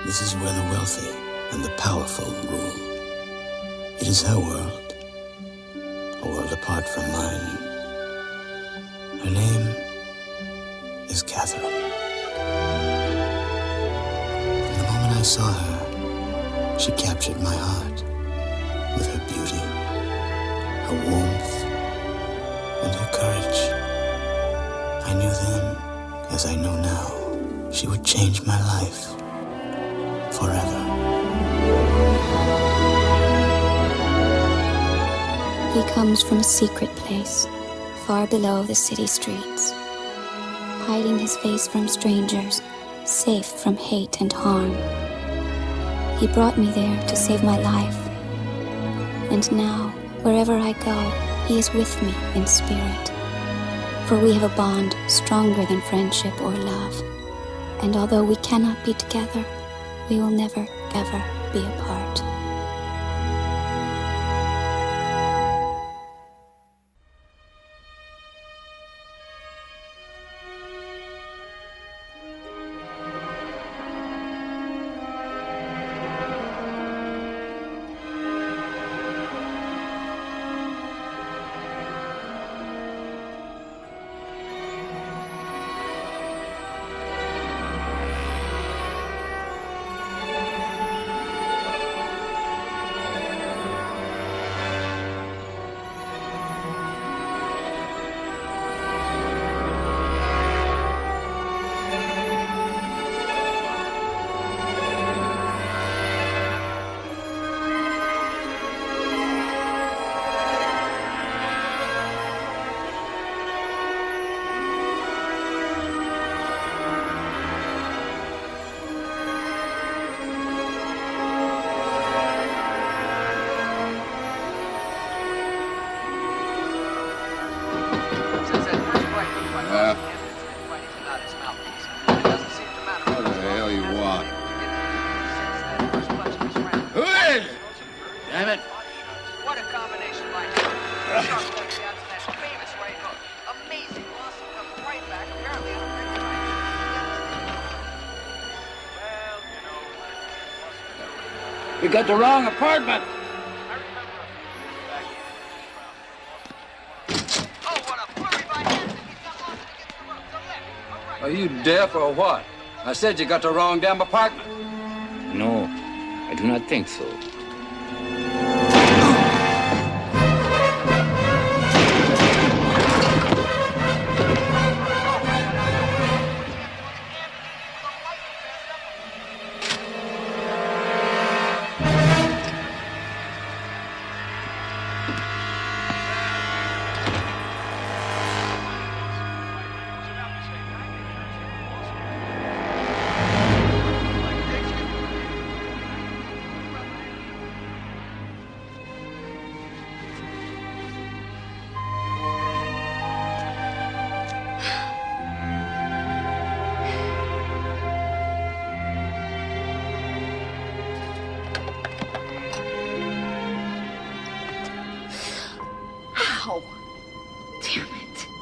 This is where the wealthy and the powerful rule. It is her world, a world apart from mine. Her name is Catherine. From the moment I saw her, she captured my heart with her beauty, her warmth, and her courage. I knew then, as I know now, she would change my life forever. He comes from a secret place, far below the city streets, hiding his face from strangers, safe from hate and harm. He brought me there to save my life, and now, wherever I go, he is with me in spirit. For we have a bond stronger than friendship or love, and although we cannot be together, we will never, ever be apart. You got the wrong apartment. Are you deaf or what? I said you got the wrong damn apartment. No, I do not think so.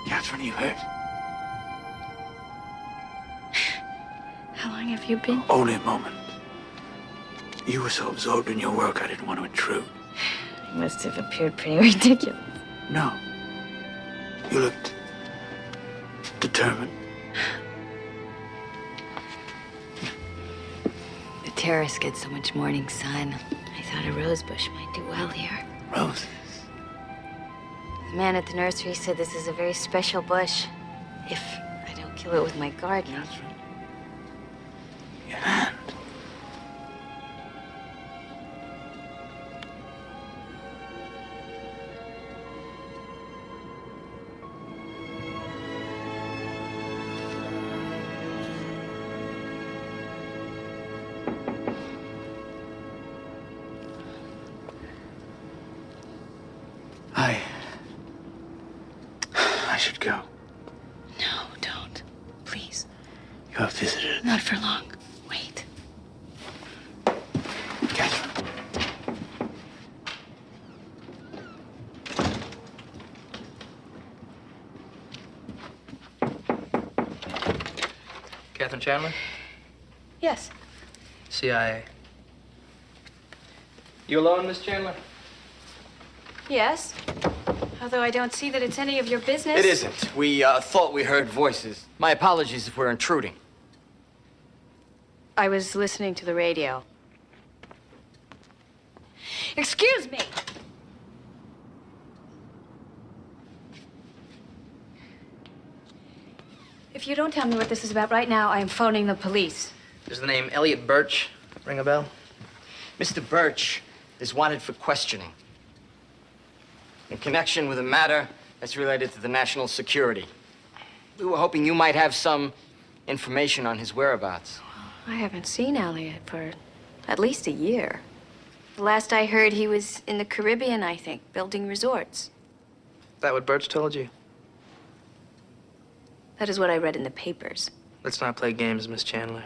Catherine, you hurt? How long have you been? Only a moment. You were so absorbed in your work, I didn't want to intrude. You must have appeared pretty ridiculous. No. You looked determined. The terrace gets so much morning sun. I thought a rose bush might do well here. Roses? The man at the nursery said this is a very special bush. If I don't kill it with my garden. Catherine. Your hand. I should go. No, don't. Please. You have visited. Not for long. Wait. Catherine. Catherine Chandler? Yes. CIA. You alone, Miss Chandler? Yes. Although I don't see that it's any of your business. It isn't. We thought we heard voices. My apologies if we're intruding. I was listening to the radio. Excuse me! If you don't tell me what this is about right now, I am phoning the police. Does the name Elliot Birch ring a bell? Mr. Birch is wanted for questioning in connection with a matter that's related to the national security. We were hoping you might have some information on his whereabouts. I haven't seen Elliot for at least a year. The last I heard, he was in the Caribbean, I think, building resorts. That what Birch told you? That is what I read in the papers. Let's not play games, Miss Chandler.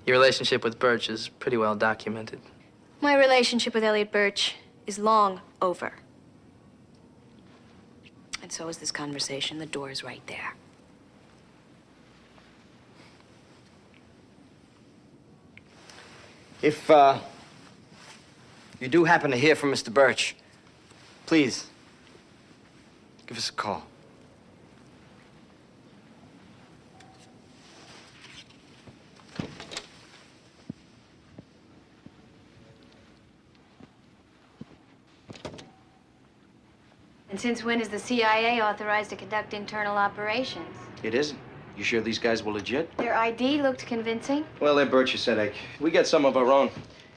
Your relationship with Birch is pretty well documented. My relationship with Elliot Birch is long over. And so is this conversation. The door is right there. If you do happen to hear from Mr. Birch, please give us a call. And since when is the CIA authorized to conduct internal operations? It isn't. You sure these guys were legit? Their ID looked convincing. Well, they're Birch's headache. We get some of our own.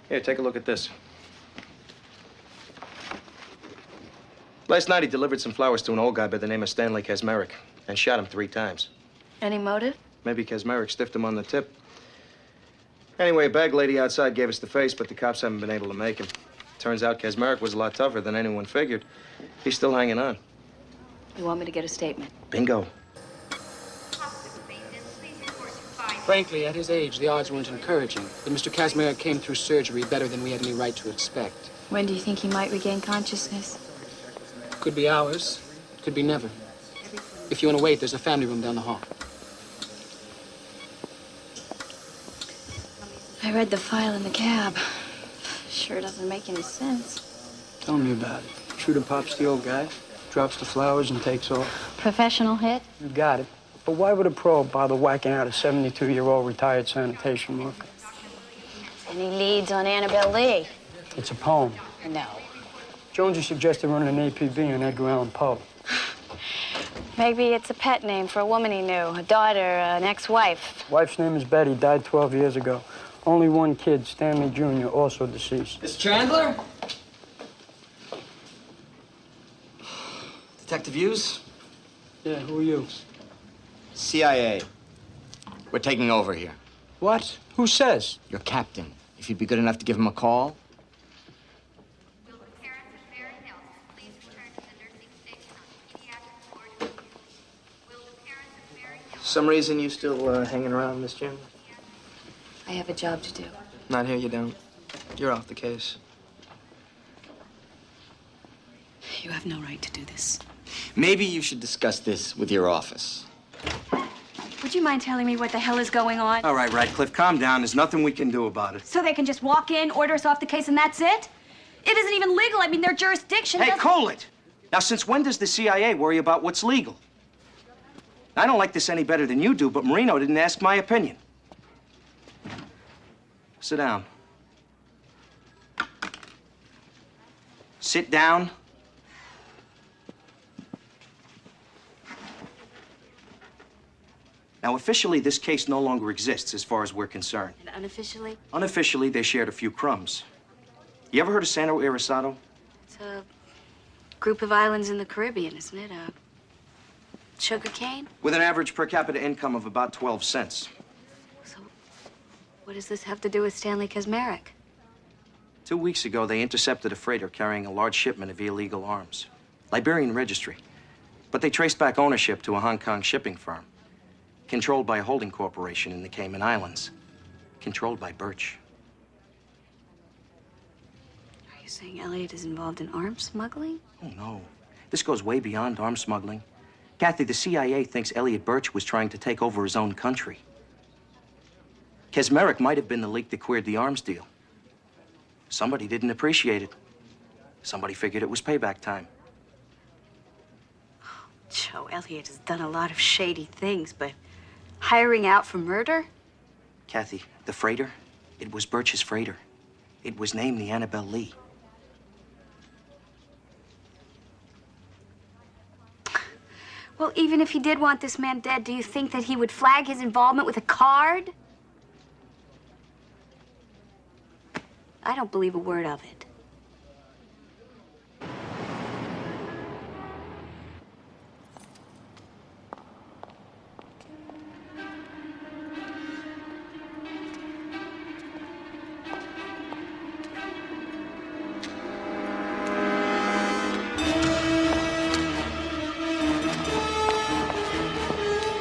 Here, take a look at this. Last night, he delivered some flowers to an old guy by the name of Stanley Kasmerick and shot him 3 times. Any motive? Maybe Kasmerick stiffed him on the tip. Anyway, a bag lady outside gave us the face, but the cops haven't been able to make him. Turns out Kasmerick was a lot tougher than anyone figured. He's still hanging on. You want me to get a statement? Bingo. Frankly, at his age, the odds weren't encouraging. But Mr. Kasmerick came through surgery better than we had any right to expect. When do you think he might regain consciousness? Could be hours, could be never. If you want to wait, there's a family room down the hall. I read the file in the cab. Sure doesn't make any sense. Tell me about it. Shooter pops the old guy, drops the flowers, and takes off. Professional hit? You got it. But why would a pro bother whacking out a 72-year-old retired sanitation worker? Any leads on Annabelle Lee? It's a poem. No. Jonesy suggested running an APB on Edgar Allan Poe. Maybe it's a pet name for a woman he knew, a daughter, an ex-wife. Wife's name is Betty, died 12 years ago. Only one kid, Stanley Jr., also deceased. Miss Chandler? Detective Hughes? Yeah, who are you? CIA. We're taking over here. What? Who says? Your captain. If you'd be good enough to give him a call. Some reason you still hanging around, Miss Chandler? I have a job to do. Not here, you don't. You're off the case. You have no right to do this. Maybe you should discuss this with your office. Would you mind telling me what the hell is going on? All right, Radcliffe, calm down. There's nothing we can do about it. So they can just walk in, order us off the case, and that's it? It isn't even legal. I mean, their jurisdiction Hey, doesn't... cool it. Now, since when does the CIA worry about what's legal? I don't like this any better than you do, but Marino didn't ask my opinion. Sit down. Sit down. Now, officially, this case no longer exists as far as we're concerned. And unofficially? Unofficially, they shared a few crumbs. You ever heard of Santo Irisado? It's a group of islands in the Caribbean, isn't it? Sugar cane? With an average per capita income of about 12 cents. So, what does this have to do with Stanley Kasmerick? 2 weeks ago, they intercepted a freighter carrying a large shipment of illegal arms. Liberian registry. But they traced back ownership to a Hong Kong shipping firm. Controlled by a holding corporation in the Cayman Islands. Controlled by Birch. Are you saying Elliot is involved in arms smuggling? Oh, no. This goes way beyond arms smuggling. Kathy, the CIA thinks Elliot Birch was trying to take over his own country. Kaczmarek might have been the leak that queered the arms deal. Somebody didn't appreciate it. Somebody figured it was payback time. Joe, Elliot has done a lot of shady things, but hiring out for murder? Kathy, the freighter, it was Birch's freighter. It was named the Annabelle Lee. Well, even if he did want this man dead, do you think that he would flag his involvement with a card? I don't believe a word of it.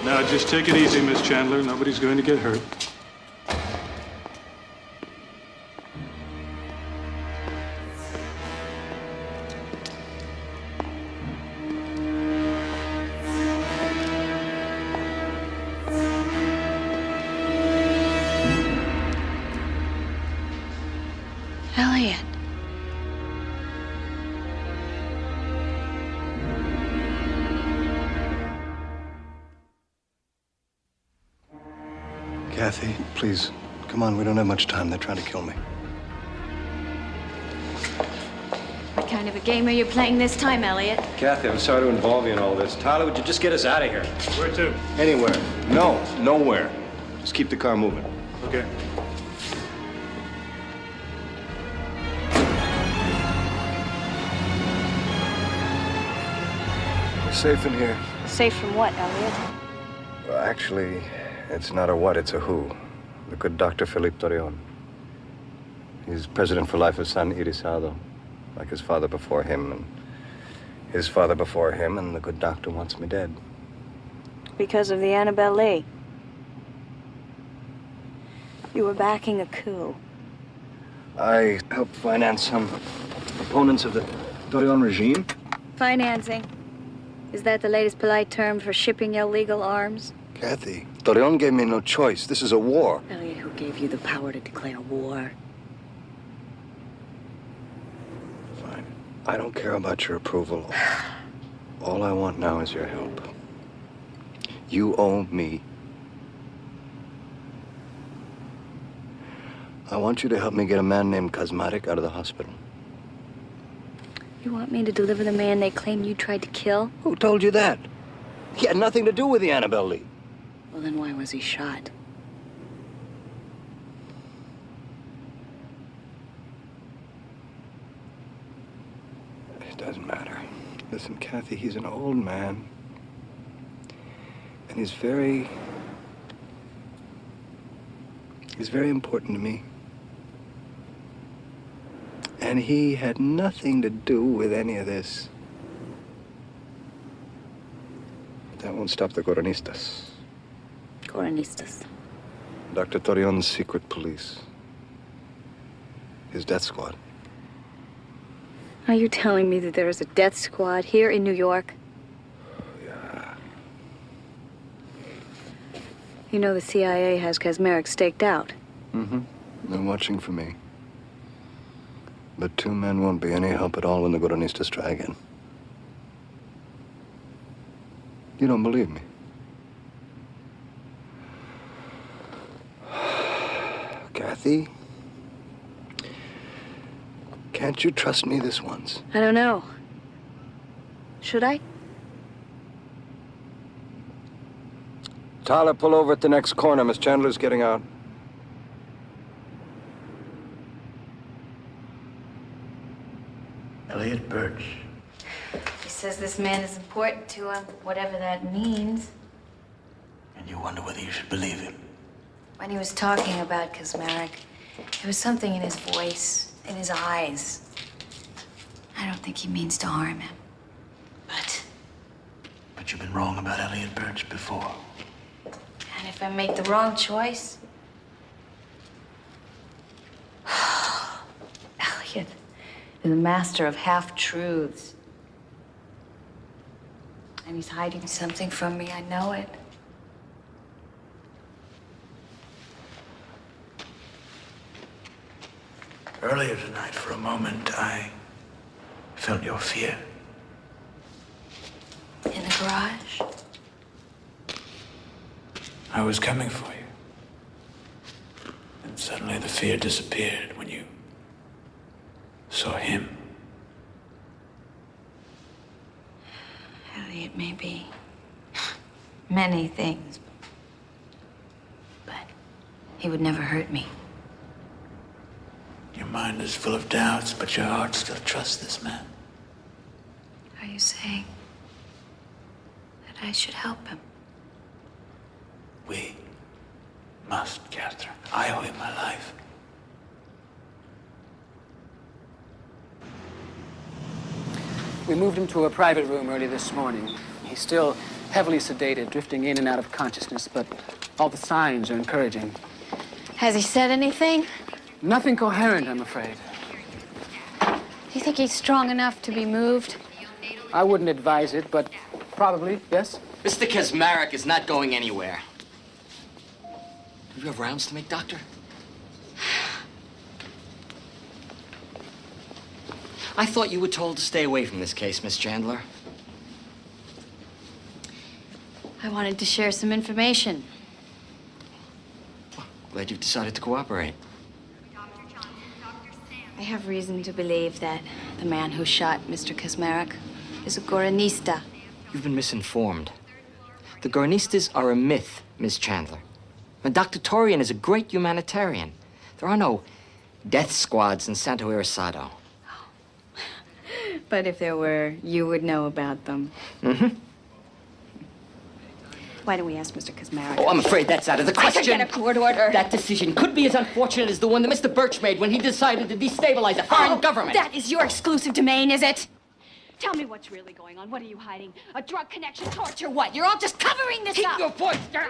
Now, just take it easy, Miss Chandler. Nobody's going to get hurt. Elliot. Kathy, please, come on. We don't have much time. They're trying to kill me. What kind of a game are you playing this time, Elliot? Kathy, I'm sorry to involve you in all this. Tyler, would you just get us out of here? Where to? Anywhere. No, nowhere. Just keep the car moving. Okay. We're safe in here. Safe from what, Elliot? Well, actually, it's not a what, it's a who. The good Dr. Philippe Torion. He's president for life of San Irisado, like his father before him, and his father before him, and the good doctor wants me dead. Because of the Annabelle Lee. You were backing a coup. I helped finance some opponents of the Torion regime. Financing. Is that the latest polite term for shipping illegal arms? Kathy, Torion gave me no choice. This is a war. Elliot, who gave you the power to declare war? Fine. I don't care about your approval. All I want now is your help. You owe me. I want you to help me get a man named Kaczmarek out of the hospital. You want me to deliver the man they claim you tried to kill? Who told you that? He had nothing to do with the Annabelle Lee. Well, then why was he shot? It doesn't matter. Listen, Kathy, he's an old man. And he's very important to me. And he had nothing to do with any of this. But that won't stop the Coronistas. Coronistas. Dr. Torion's secret police. His death squad. Are you telling me that there is a death squad here in New York? Yeah. You know the CIA has Kaczmarek staked out. Mm-hmm. They're watching for me. But 2 men won't be any help at all when the Coronistas try again. You don't believe me? Kathy? Can't you trust me this once? I don't know. Should I? Tyler, pull over at the next corner. Miss Chandler's getting out. Elliot Birch. He says this man is important to him, whatever that means. And you wonder whether you should believe him. When he was talking about Kaczmarek, there was something in his voice, in his eyes. I don't think he means to harm him. But you've been wrong about Elliot Birch before. And if I make the wrong choice? Elliot is a master of half-truths. And he's hiding something from me, I know it. Earlier tonight, for a moment, I felt your fear. In the garage? I was coming for you. And suddenly the fear disappeared when you saw him. Elliot may be many things, but he would never hurt me. Your mind is full of doubts, but your heart still trusts this man. Are you saying that I should help him? We must, Catherine. I owe him my life. We moved him to a private room early this morning. He's still heavily sedated, drifting in and out of consciousness, but all the signs are encouraging. Has he said anything? Nothing coherent, I'm afraid. Do you think he's strong enough to be moved? I wouldn't advise it, but probably, yes? Mr. Kaczmarek is not going anywhere. Do you have rounds to make, Doctor? I thought you were told to stay away from this case, Miss Chandler. I wanted to share some information. Glad you've decided to cooperate. I have reason to believe that the man who shot Mr. Kaczmarek is a Goranista. You've been misinformed. The Gornistas are a myth, Miss Chandler. And Dr. Torian is a great humanitarian. There are no death squads in Santo Irisado. But if there were, you would know about them. Mm-hmm. Why don't we ask Mr. Kaczmarek? Oh, I'm afraid that's out of the question. I could get a court order. That decision could be as unfortunate as the one that Mr. Birch made when he decided to destabilize a foreign government. That is your exclusive domain, is it? Tell me what's really going on. What are you hiding? A drug connection, torture, what? You're all just covering this up. Keep your voice down.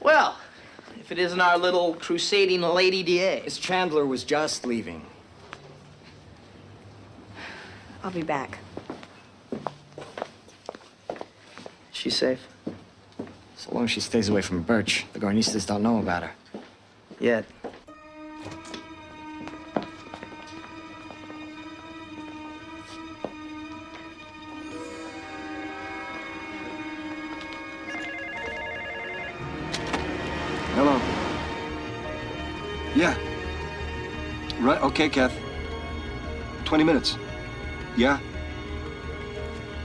Well, if it isn't our little crusading lady DA. Miss Chandler was just leaving. I'll be back. She's safe? So long as she stays away from Birch, the Gornistas don't know about her. Yet. Hello. Yeah. Right, okay, Kath. 20 minutes. Yeah?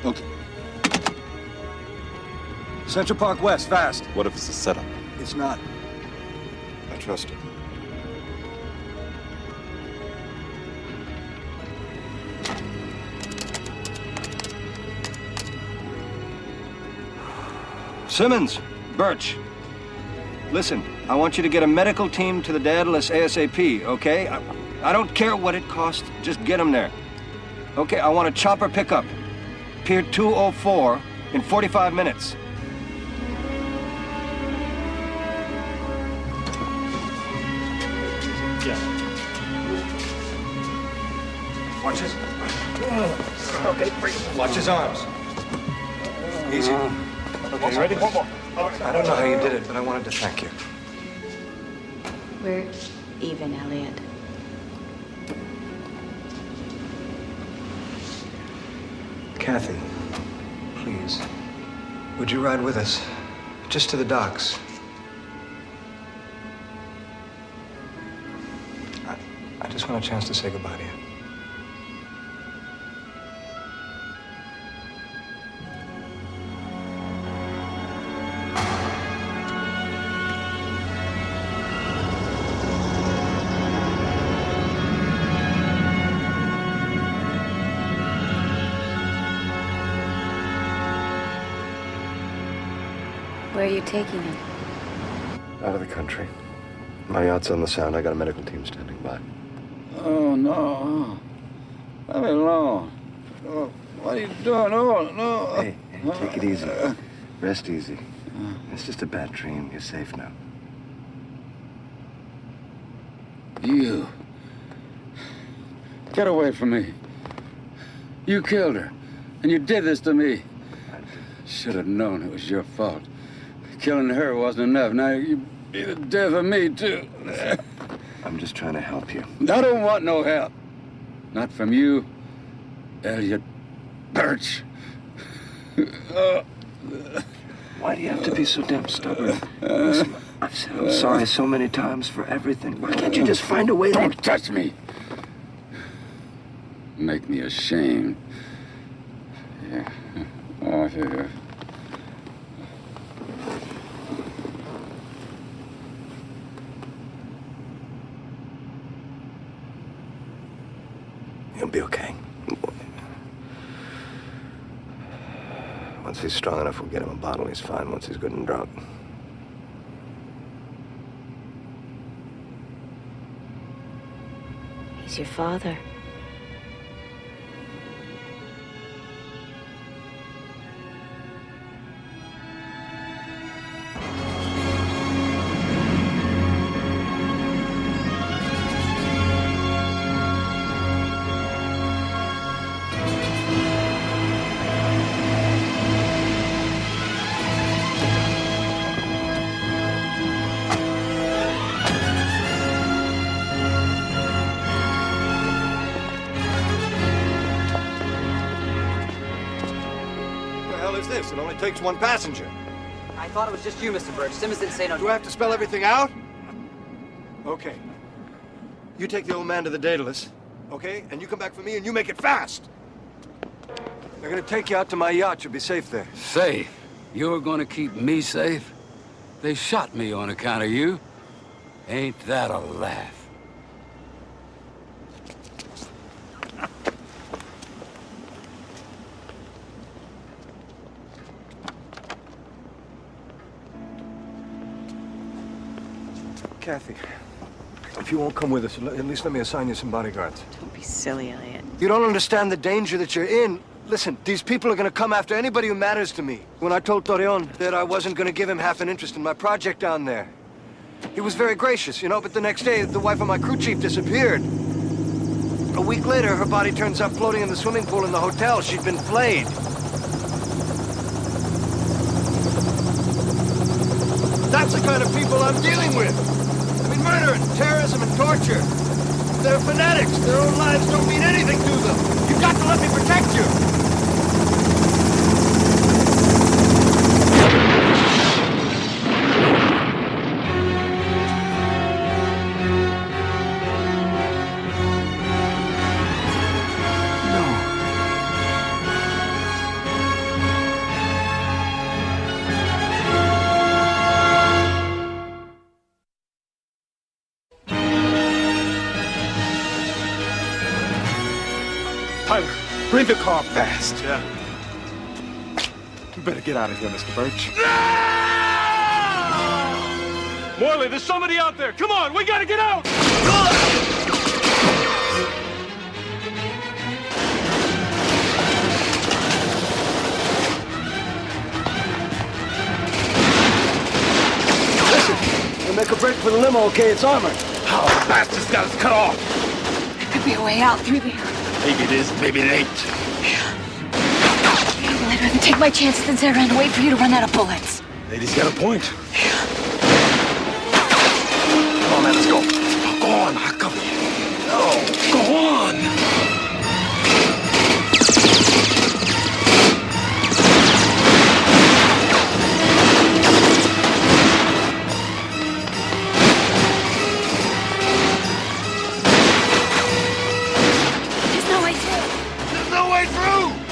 Okay. Central Park West, fast. What if it's a setup? It's not. I trust it. Simmons, Birch. Listen, I want you to get a medical team to the Daedalus ASAP, okay? I don't care what it costs, just get them there. Okay, I want a chopper pickup. Pier 204 in 45 minutes. Yeah. Watch his... Okay, watch his arms. Easy. Okay, you ready? One more. I don't know how you did it, but I wanted to thank you. We're even, Elliot. Kathy, please, would you ride with us? Just to the docks. I just want a chance to say goodbye to you. Where are you taking him? Out of the country. My yacht's on the Sound. I got a medical team standing by. Oh, no. Let me alone. Oh, what are you doing? Oh, no. Hey, take it easy. Rest easy. It's just a bad dream. You're safe now. You. Get away from me. You killed her. And you did this to me. Should have known it was your fault. Killing her wasn't enough. Now you be the death of me, too. I'm just trying to help you. I don't want no help. Not from you, Elliot Birch. Why do you have to be so damn stubborn? Listen, I've said I'm sorry so many times for everything. Why can't you just find a way to... Don't touch me. Make me ashamed. Yeah. Oh, yeah. He'll be okay. Once he's strong enough, we'll get him a bottle. He's fine once he's good and drunk. He's your father. It only takes one passenger. I thought it was just you, Mr. Birch. Simmons didn't say no. Do I have to spell everything out? Okay. You take the old man to the Daedalus, okay? And you come back for me and you make it fast. They're gonna take you out to my yacht. You'll be safe there. Safe? You're gonna keep me safe? They shot me on account of you. Ain't that a laugh? Kathy, if you won't come with us, at least let me assign you some bodyguards. Don't be silly, Elliot. You don't understand the danger that you're in. Listen, these people are gonna come after anybody who matters to me. When I told Torreon that I wasn't gonna give him half an interest in my project down there, he was very gracious, you know, but the next day, the wife of my crew chief disappeared. A week later, her body turns up floating in the swimming pool in the hotel. She'd been flayed. That's the kind of people I'm dealing with. I mean, murder and terrorism and torture. They're fanatics. Their own lives don't mean anything to them. You've got to let me protect you. Tyler, bring the car fast. Yeah. You better get out of here, Mr. Birch. Morley, there's somebody out there. Come on, we gotta get out! Listen, we'll make a break for the limo, okay? It's armored. Oh, the bastard's got us cut off. There could be a way out through there. Maybe it is, maybe it ain't. I'd rather take my chances than sit around and wait for you to run out of bullets. Lady's got a point. Come on, man, let's go. Go on, I'll cover you. No, go on.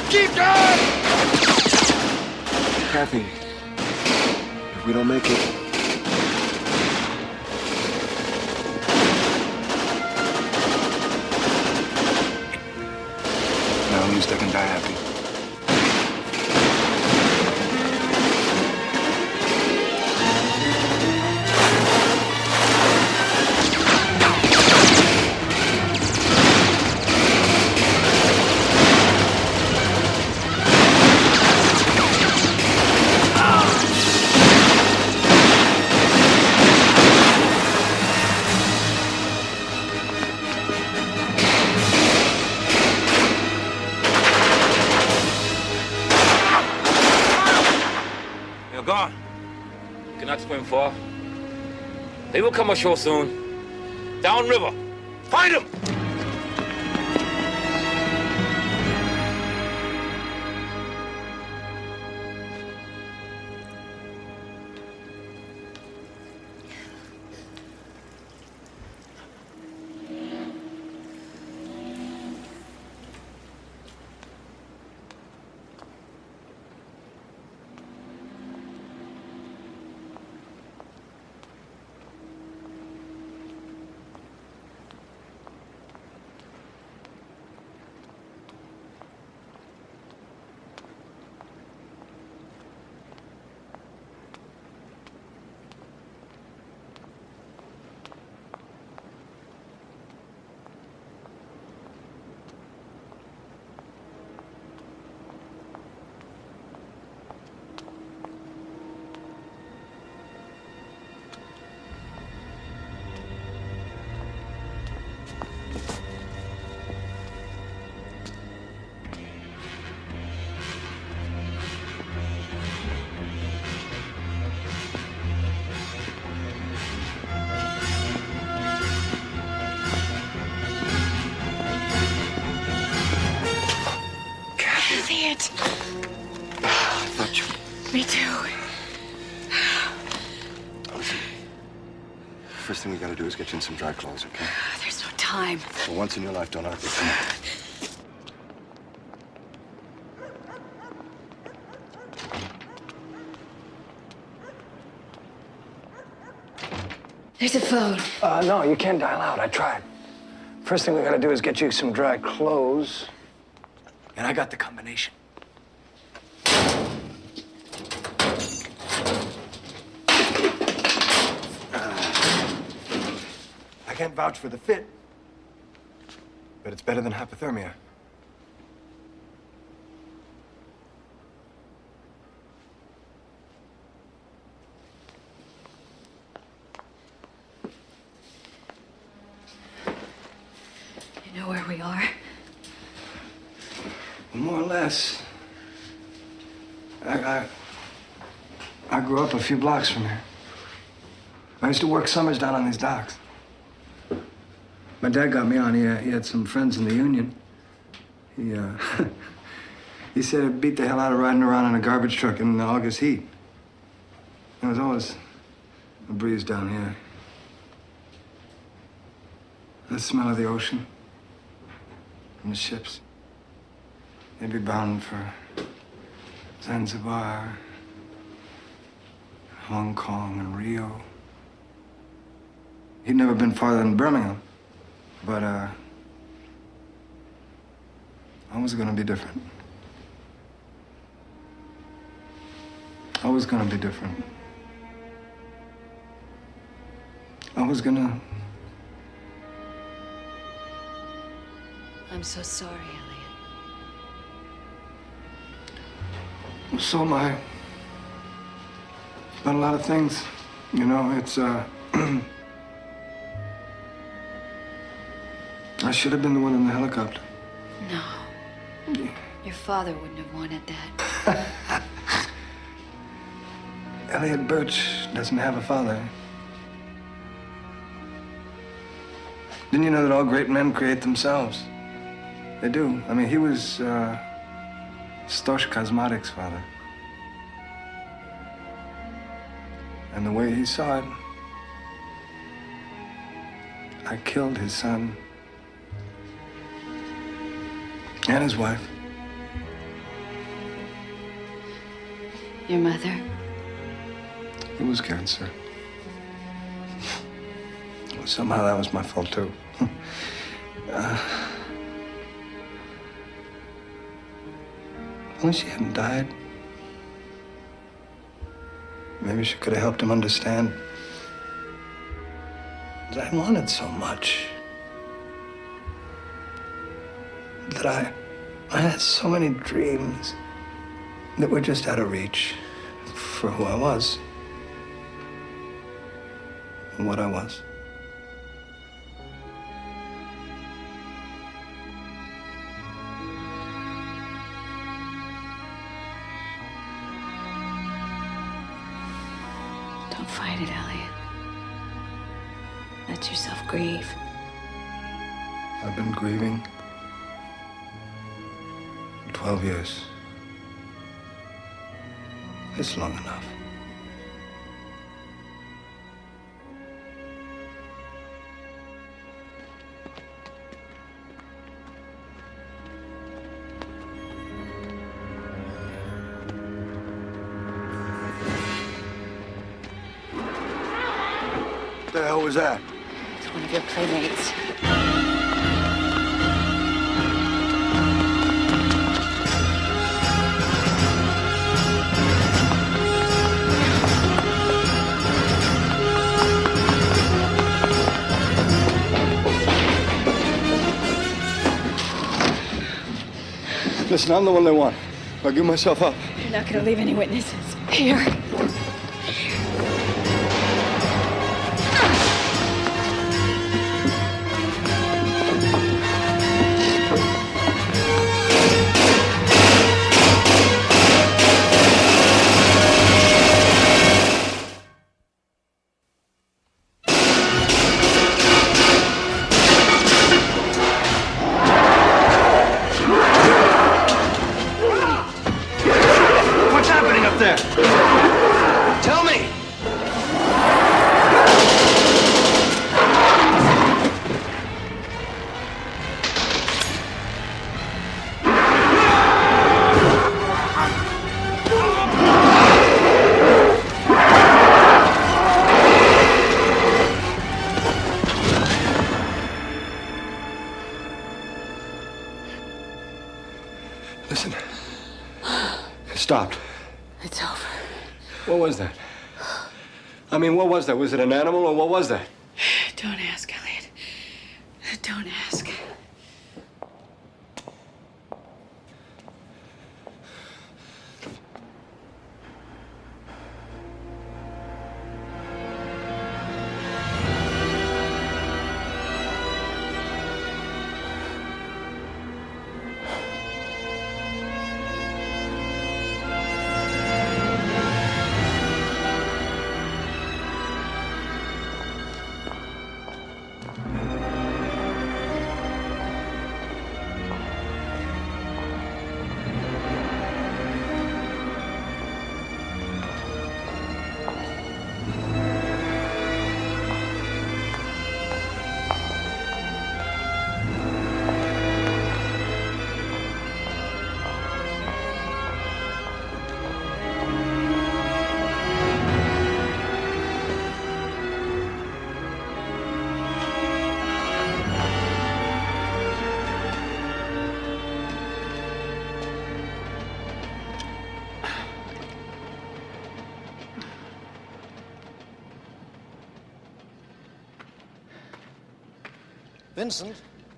Keep going! Kathy, if we don't make it... No, at least I can die happy. gone. Cannot swim far. They will come ashore soon. Downriver. Find them! Elliot. I thought you... Me too. Listen. First thing we gotta do is get you in some dry clothes, okay? There's no time. For once in your life, don't argue. Come on. There's a phone. No, you can't dial out. I tried. First thing we gotta do is get you some dry clothes. And I got the combination. I can't vouch for the fit, but it's better than hypothermia. You know where we are? More or less. I grew up a few blocks from here. I used to work summers down on these docks. My dad got me on. He had some friends in the union. He said it beat the hell out of riding around in a garbage truck in the August heat. There was always a breeze down here. The smell of the ocean and the ships. They'd be bound for Zanzibar, Hong Kong, and Rio. He'd never been farther than Birmingham, but I was gonna be different. I was gonna be different. I was gonna... I'm so sorry, Elliot. So am I. About a lot of things. You know, it's, I should have been the one in the helicopter. No. Your father wouldn't have wanted that. Elliot Birch doesn't have a father. Didn't you know that all great men create themselves? They do. I mean, he was, Stosh Kazmatik's father. And the way he saw it, I killed his son and his wife. Your mother? It was cancer. Somehow that was my fault, too. Only she hadn't died. Maybe she could have helped him understand that I wanted so much. That I had so many dreams that were just out of reach for who I was and what I was. fight it, Elliot. Let yourself grieve. I've been grieving for 12 years. It's long enough. What the hell was that? It's one of your playmates. Listen, I'm the one they want. I'll give myself up. You're not gonna leave any witnesses. Here. What's happening up there? Tell me! Listen. It stopped. It's over. What was that? I mean, what was that? Was it an animal or what was that? Don't ask, Elliot. Don't ask. Vincent,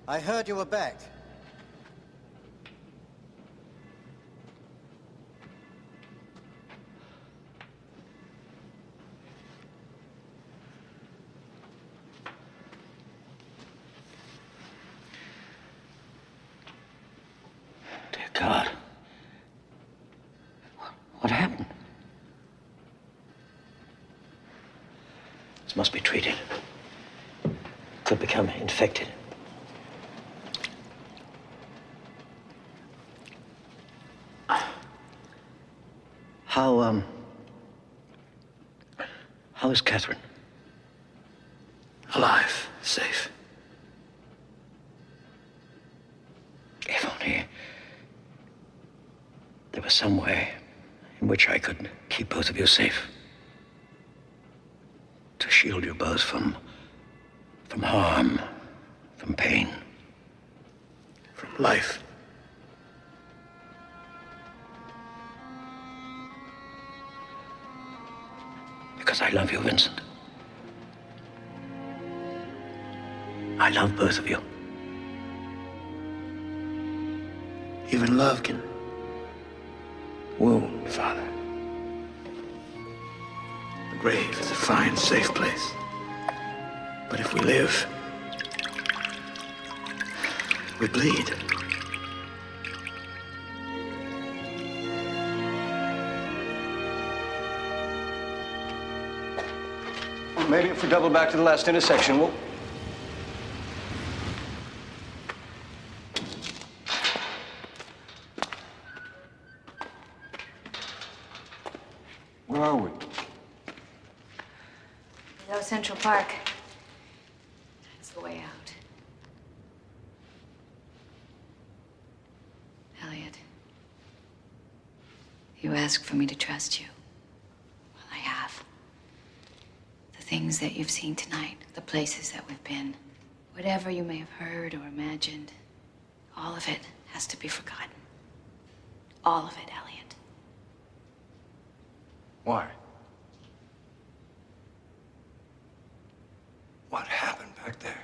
I heard you were back. Dear God. What happened? This must be treated. Could become infected. How is Catherine? Alive, safe. If only there was some way in which I could keep both of you safe. To shield you both from harm, from pain. From life. Because I love you, Vincent. I love both of you. Even love can wound, Father. The grave is a fine, safe place. But if we live, we bleed. Maybe if we double back to the last intersection, we'll... Where are we? Below Central Park. That's the way out. Elliot, you asked for me to trust you. Well, I have. The things that you've seen tonight, the places that we've been, whatever you may have heard or imagined, all of it has to be forgotten. All of it, Elliot. Why? What happened back there?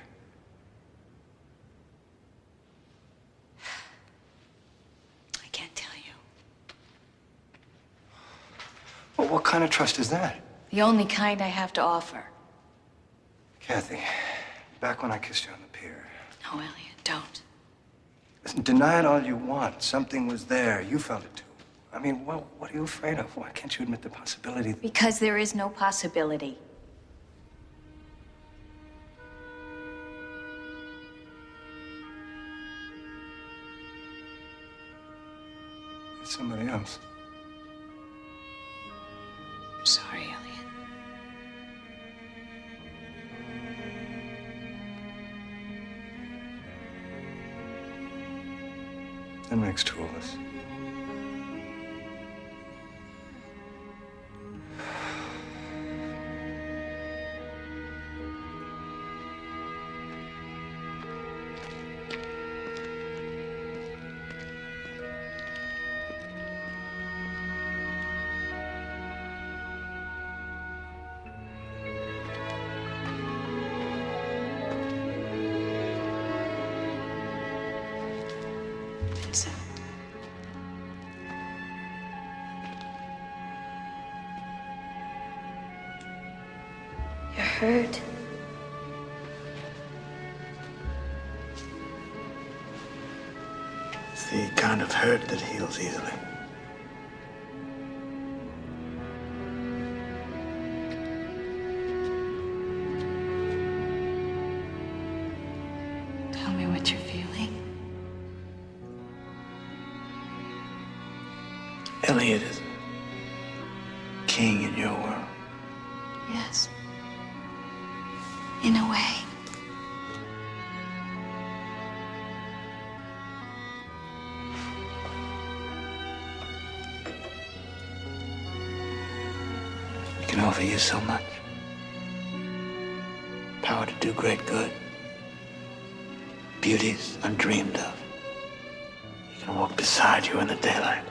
I can't tell you. Well, what kind of trust is that? The only kind I have to offer. Kathy, back when I kissed you on the pier. No, Elliot, don't. Listen, deny it all you want. Something was there. You felt it too. I mean, well, what are you afraid of? Why can't you admit the possibility? Because there is no possibility. It's somebody else. I'm sorry, Elliot. That makes two of us. Vincent. You're hurt. It's the kind of hurt that heals easily. Tell me what you're feeling. Elliot is king in your world. Yes. In a way. He can offer you so much. Power to do great good. Beauties undreamed of. He can walk beside you in the daylight.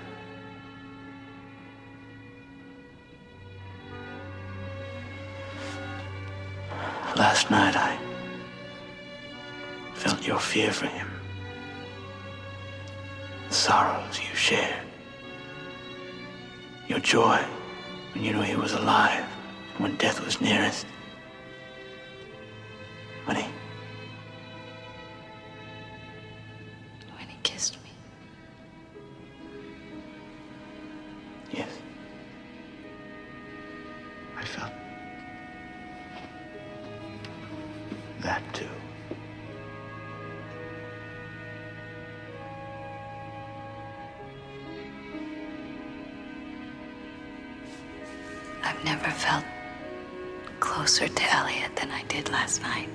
Last night, I felt your fear for him. The sorrows you shared. Your joy when you knew he was alive and when death was nearest. When he kissed me. Yes. I felt that too. I've never felt closer to Elliot than I did last night.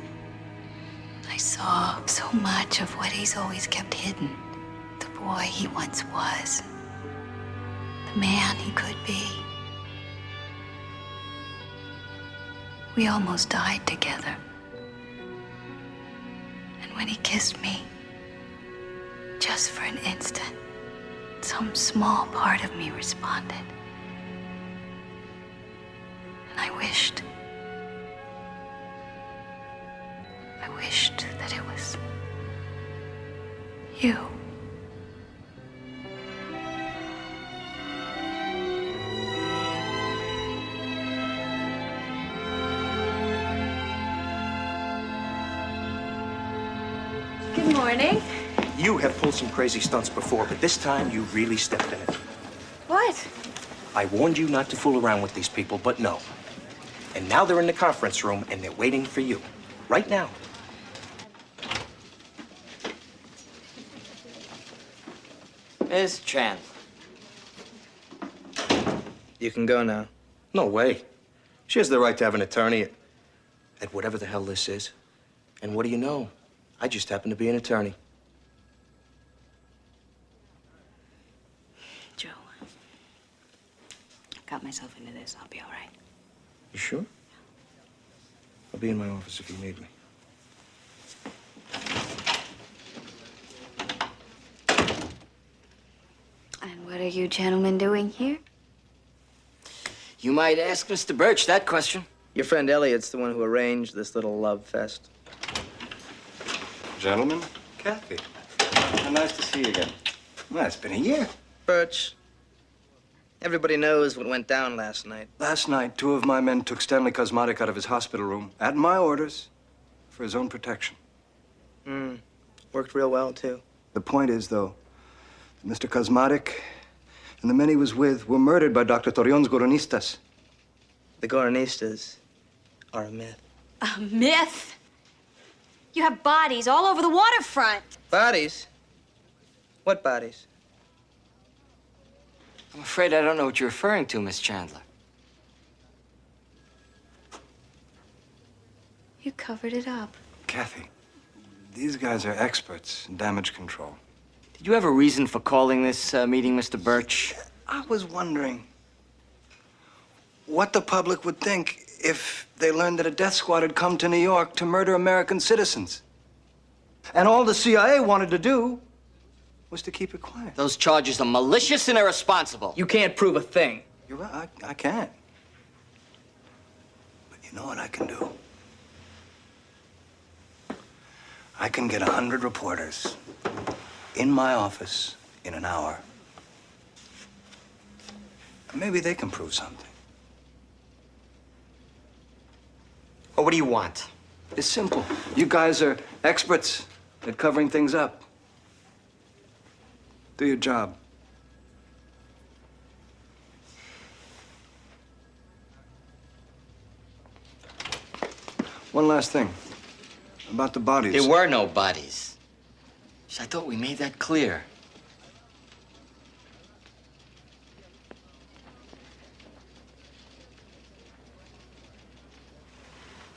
I saw so much of what he's always kept hidden. The boy he once was. The man he could be. We almost died together. And when he kissed me, just for an instant, some small part of me responded. And I wished that it was you. Good morning. You have pulled some crazy stunts before, but this time you really stepped in it. What? I warned you not to fool around with these people, but no. And now they're in the conference room, and they're waiting for you. Right now. Miss Chan. You can go now. No way. She has the right to have an attorney at whatever the hell this is. And what do you know? I just happen to be an attorney. Joe, I got myself into this. I'll be all right. You sure? I'll be in my office if you need me. And what are you gentlemen doing here? You might ask Mr. Birch that question. Your friend Elliot's the one who arranged this little love fest. Gentlemen, Kathy. How nice to see you again. Well, it's been a year. Birch, everybody knows what went down last night. Last night, 2 of my men took Stanley Cosmatic out of his hospital room, at my orders, for his own protection. Worked real well, too. The point is, though, that Mr. Cosmatic and the men he was with were murdered by Dr. Torreon's Goronistas. The Goronistas are a myth. A myth? You have bodies all over the waterfront. Bodies? What bodies? I'm afraid I don't know what you're referring to, Miss Chandler. You covered it up. Kathy, these guys are experts in damage control. Did you have a reason for calling this meeting, Mr. Birch? I was wondering what the public would think if they learned that a death squad had come to New York to murder American citizens. And all the CIA wanted to do was to keep it quiet. Those charges are malicious and irresponsible. You can't prove a thing. You're right, I can't. But you know what I can do? I can get 100 reporters in my office in an hour. Maybe they can prove something. Well, what do you want? It's simple. You guys are experts at covering things up. Do your job. One last thing. About the bodies. There were no bodies. I thought we made that clear.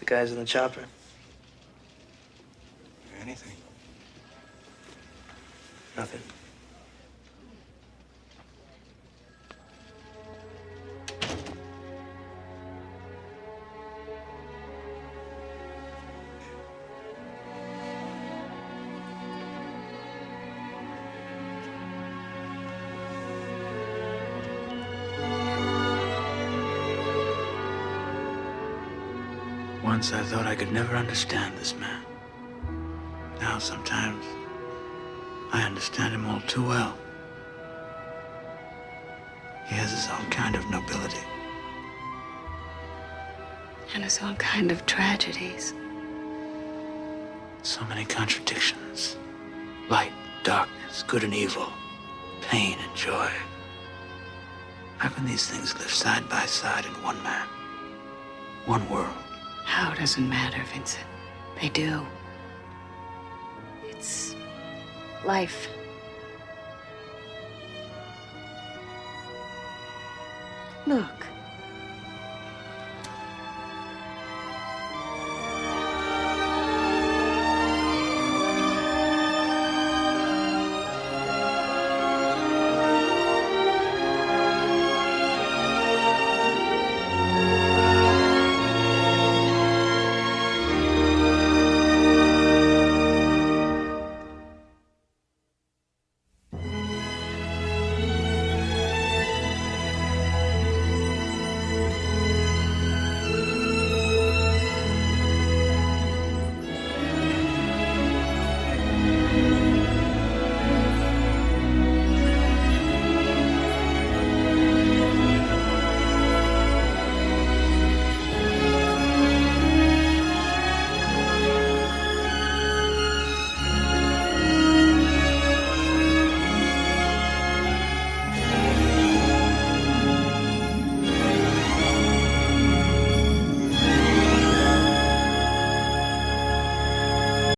The guys in the chopper. Anything. Nothing. Once I thought I could never understand this man. Now sometimes I understand him all too well. He has his own kind of nobility. And his own kind of tragedies. So many contradictions. Light, darkness, good and evil, pain and joy. How can these things live side by side in one man? One world. How doesn't matter, Vincent. They do. It's life. Look.